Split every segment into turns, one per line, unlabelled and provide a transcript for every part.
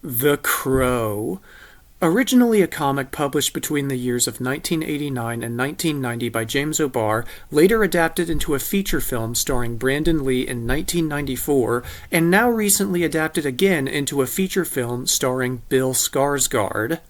The Crow. Originally a comic published between the years of 1989 and 1990 by James O'Barr, later adapted into a feature film starring Brandon Lee in 1994, and now recently adapted again into a feature film starring Bill Skarsgård.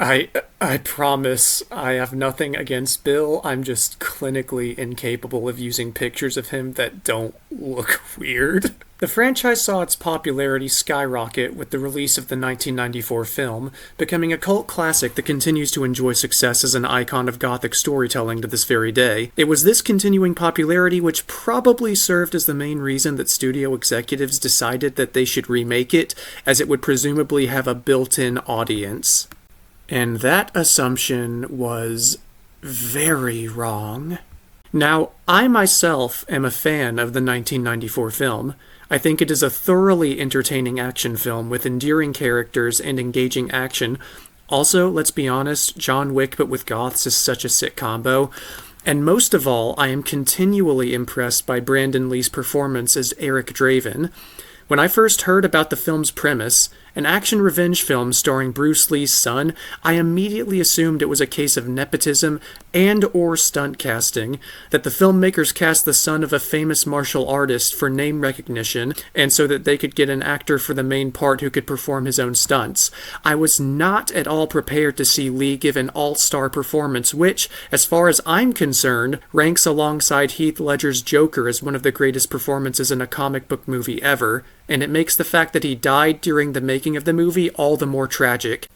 I promise I have nothing against Bill. I'm just clinically incapable of using pictures of him that don't look weird. The franchise saw its popularity skyrocket with the release of the 1994 film, becoming a cult classic that continues to enjoy success as an icon of Gothic storytelling to this very day. It was this continuing popularity which probably served as the main reason that studio executives decided that they should remake it, as it would presumably have a built-in audience. And that assumption was very wrong. Now, I myself am a fan of the 1994 film. I think it is a thoroughly entertaining action film with endearing characters and engaging action. Also, let's be honest, John Wick but with goths is such a sick combo. And most of all, I am continually impressed by Brandon Lee's performance as Eric Draven. When I first heard about the film's premise, an action revenge film starring Bruce Lee's son, I immediately assumed it was a case of nepotism and/or stunt casting, that the filmmakers cast the son of a famous martial artist for name recognition, and so that they could get an actor for the main part who could perform his own stunts. I was not at all prepared to see Lee give an all-star performance which, as far as I'm concerned, ranks alongside Heath Ledger's Joker as one of the greatest performances in a comic book movie ever, and it makes the fact that he died during the making of the movie all the more tragic.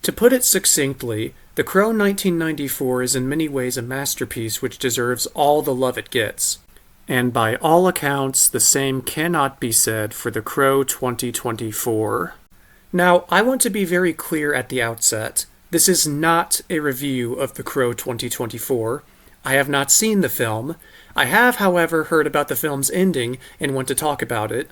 To put it succinctly, The Crow 1994 is in many ways a masterpiece which deserves all the love it gets. And by all accounts, the same cannot be said for The Crow 2024. Now, I want to be very clear at the outset. This is not a review of The Crow 2024. I have not seen the film. I have, however, heard about the film's ending and want to talk about it.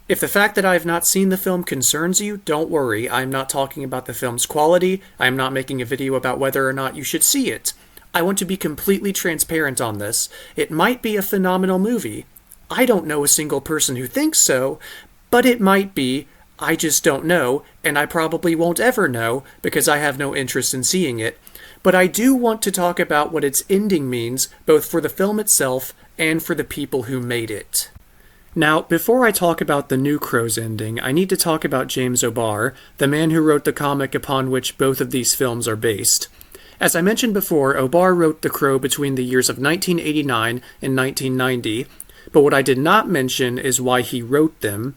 If the fact that I have not seen the film concerns you, don't worry. I am not talking about the film's quality. I am not making a video about whether or not you should see it. I want to be completely transparent on this. It might be a phenomenal movie. I don't know a single person who thinks so, but it might be. I just don't know, and I probably won't ever know because I have no interest in seeing it. But I do want to talk about what its ending means, both for the film itself and for the people who made it. Now, before I talk about the new Crow's ending, I need to talk about James O'Barr, the man who wrote the comic upon which both of these films are based. As I mentioned before, O'Barr wrote The Crow between the years of 1989 and 1990, but what I did not mention is why he wrote them.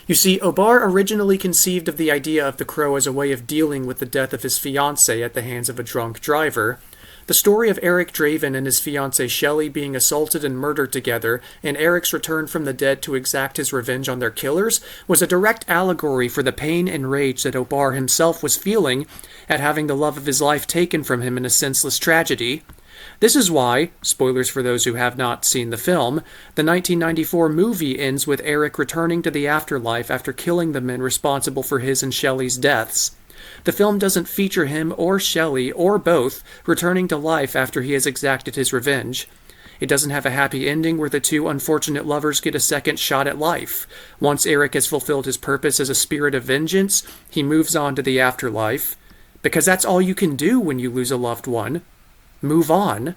You see, O'Barr originally conceived of the idea of The Crow as a way of dealing with the death of his fiancée at the hands of a drunk driver. The story of Eric Draven and his fiancée Shelley being assaulted and murdered together, and Eric's return from the dead to exact his revenge on their killers, was a direct allegory for the pain and rage that O'Barr himself was feeling at having the love of his life taken from him in a senseless tragedy. This is why, spoilers for those who have not seen the film, the 1994 movie ends with Eric returning to the afterlife after killing the men responsible for his and Shelley's deaths. The film doesn't feature him or Shelley, or both, returning to life after he has exacted his revenge. It doesn't have a happy ending where the two unfortunate lovers get a second shot at life. Once Eric has fulfilled his purpose as a spirit of vengeance, he moves on to the afterlife. Because that's all you can do when you lose a loved one. Move on.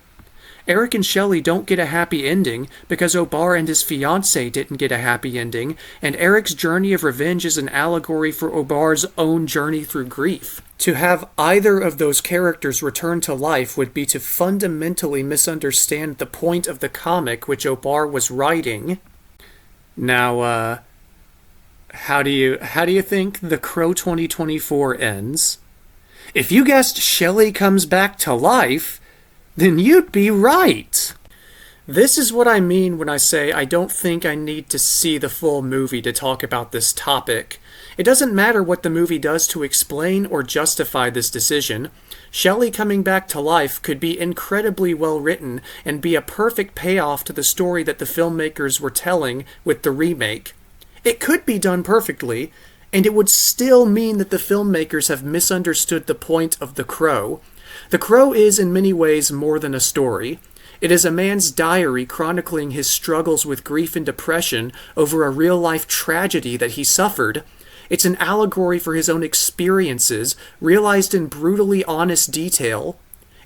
Eric and Shelley don't get a happy ending because O'Barr and his fiancée didn't get a happy ending, and Eric's journey of revenge is an allegory for O'Barr's own journey through grief. To have either of those characters return to life would be to fundamentally misunderstand the point of the comic which O'Barr was writing. Now, how do you think The Crow 2024 ends? If you guessed Shelley comes back to life, then you'd be right. This is what I mean when I say I don't think I need to see the full movie to talk about this topic. It doesn't matter what the movie does to explain or justify this decision. Shelley coming back to life could be incredibly well written and be a perfect payoff to the story that the filmmakers were telling with the remake. It could be done perfectly, and it would still mean that the filmmakers have misunderstood the point of The Crow. The Crow is in many ways more than a story. It is a man's diary chronicling his struggles with grief and depression over a real-life tragedy that he suffered. It's an allegory for his own experiences, realized in brutally honest detail.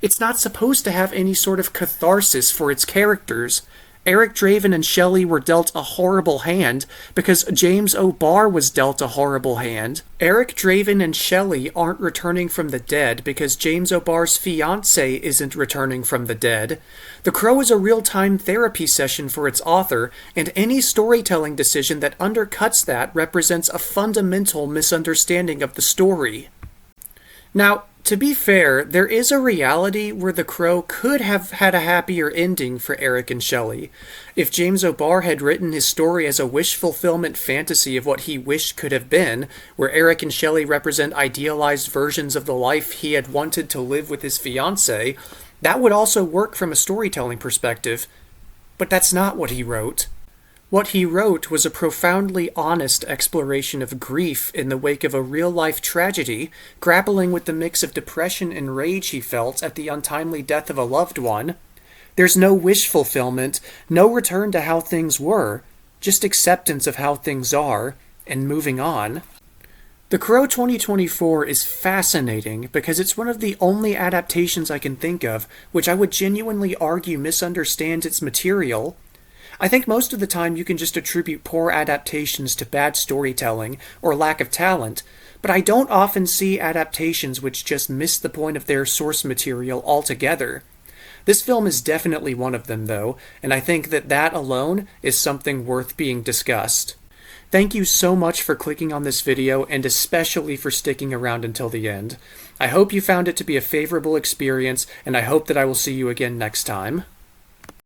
It's not supposed to have any sort of catharsis for its characters. Eric Draven and Shelley were dealt a horrible hand because James O'Barr was dealt a horrible hand. Eric Draven and Shelley aren't returning from the dead because James O'Barr's fiancée isn't returning from the dead. The Crow is a real-time therapy session for its author, and any storytelling decision that undercuts that represents a fundamental misunderstanding of the story. Now, to be fair, there is a reality where The Crow could have had a happier ending for Eric and Shelley. If James O'Barr had written his story as a wish fulfillment fantasy of what he wished could have been, where Eric and Shelley represent idealized versions of the life he had wanted to live with his fiancée, that would also work from a storytelling perspective. But that's not what he wrote. What he wrote was a profoundly honest exploration of grief in the wake of a real-life tragedy, grappling with the mix of depression and rage he felt at the untimely death of a loved one. There's no wish fulfillment, no return to how things were, just acceptance of how things are, and moving on. The Crow 2024 is fascinating because it's one of the only adaptations I can think of which I would genuinely argue misunderstands its material. I think most of the time you can just attribute poor adaptations to bad storytelling or lack of talent, but I don't often see adaptations which just miss the point of their source material altogether. This film is definitely one of them, though, and I think that alone is something worth being discussed. Thank you so much for clicking on this video, and especially for sticking around until the end. I hope you found it to be a favorable experience, and I hope that I will see you again next time.